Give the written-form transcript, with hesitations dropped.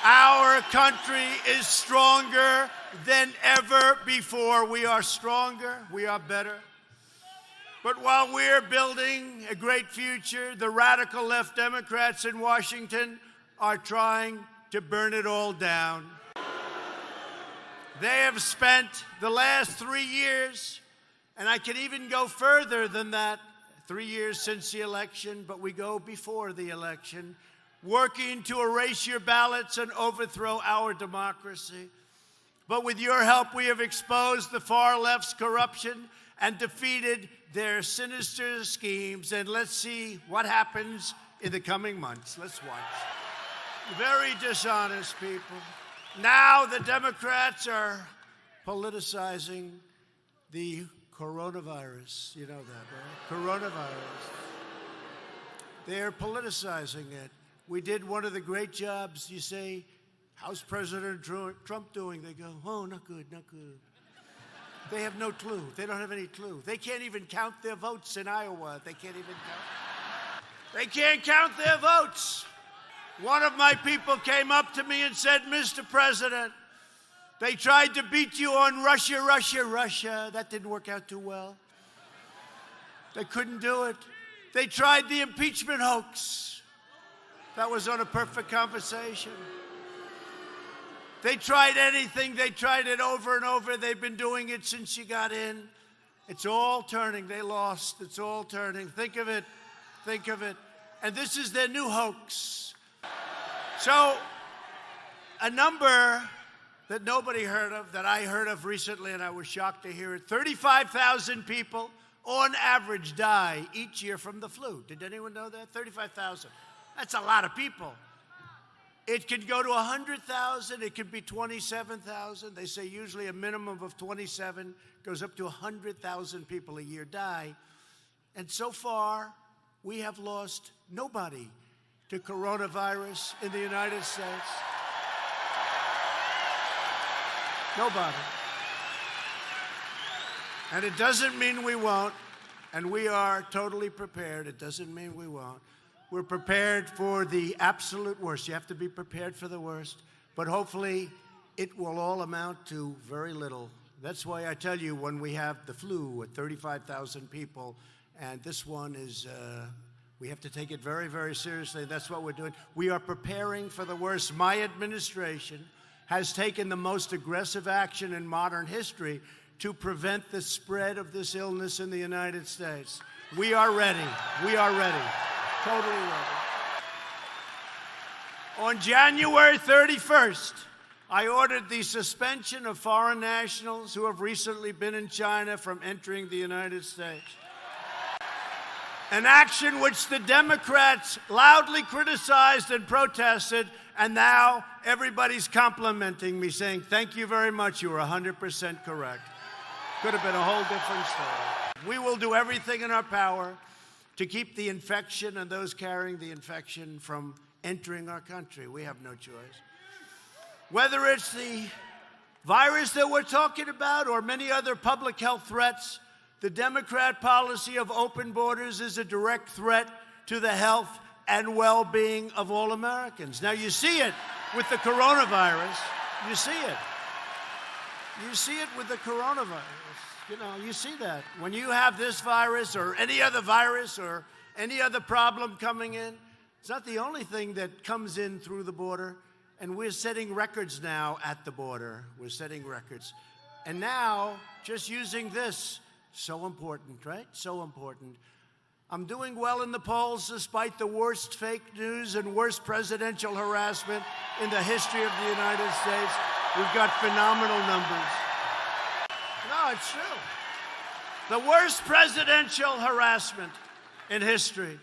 Our country is stronger than ever before. We are stronger. We are better. But while we're building a great future, the radical left Democrats in Washington are trying to burn it all down. They have spent the last 3 years, and I could even go further than that, 3 years since the election, but we go before the election, working to erase your ballots and overthrow our democracy. But with your help, we have exposed the far left's corruption and defeated their sinister schemes. And let's see what happens in the coming months. Let's watch. Very dishonest people. Now the Democrats are politicizing the coronavirus. You know that, right? Coronavirus. They're politicizing it. We did one of the great jobs. You say, how's President Trump doing? They go, oh, not good, not good. They have no clue. They don't have any clue. They can't even count their votes in Iowa. They can't even count. They can't count their votes. One of my people came up to me and said, Mr. President, they tried to beat you on Russia, Russia, Russia. That didn't work out too well. They couldn't do it. They tried the impeachment hoax. That was on a perfect conversation. They tried anything. They tried it over and over. They've been doing it since you got in. It's all turning. They lost. It's all turning. Think of it. Think of it. And this is their new hoax. So, a number that nobody heard of, that I heard of recently, and I was shocked to hear it, 35,000 people on average die each year from the flu. Did anyone know that? 35,000. That's a lot of people. It could go to 100,000. It could be 27,000. They say usually a minimum of 27 goes up to 100,000 people a year die. And so far, we have lost nobody to coronavirus in the United States. Nobody. And it doesn't mean we won't, and we are totally prepared. It doesn't mean we won't. We're prepared for the absolute worst. You have to be prepared for the worst, but hopefully it will all amount to very little. That's why I tell you, when we have the flu with 35,000 people, and this one is, we have to take it very, very seriously. That's what we're doing. We are preparing for the worst. My administration has taken the most aggressive action in modern history to prevent the spread of this illness in the United States. We are ready. We are ready. Totally ready. On January 31st, I ordered the suspension of foreign nationals who have recently been in China from entering the United States. An action which the Democrats loudly criticized and protested, and now everybody's complimenting me, saying, thank you very much, you were 100% correct. Could have been a whole different story. We will do everything in our power to keep the infection and those carrying the infection from entering our country. We have no choice. Whether it's the virus that we're talking about or many other public health threats, the Democrat policy of open borders is a direct threat to the health and well-being of all Americans. Now, you see it with the coronavirus. You see it. You see it with the coronavirus. You know, you see that. When you have this virus or any other virus or any other problem coming in, it's not the only thing that comes in through the border. And we're setting records now at the border. We're setting records. And now, just using this, so important, right? So important. I'm doing well in the polls despite the worst fake news and worst presidential harassment in the history of the United States. We've got phenomenal numbers. No, it's true. The worst presidential harassment in history.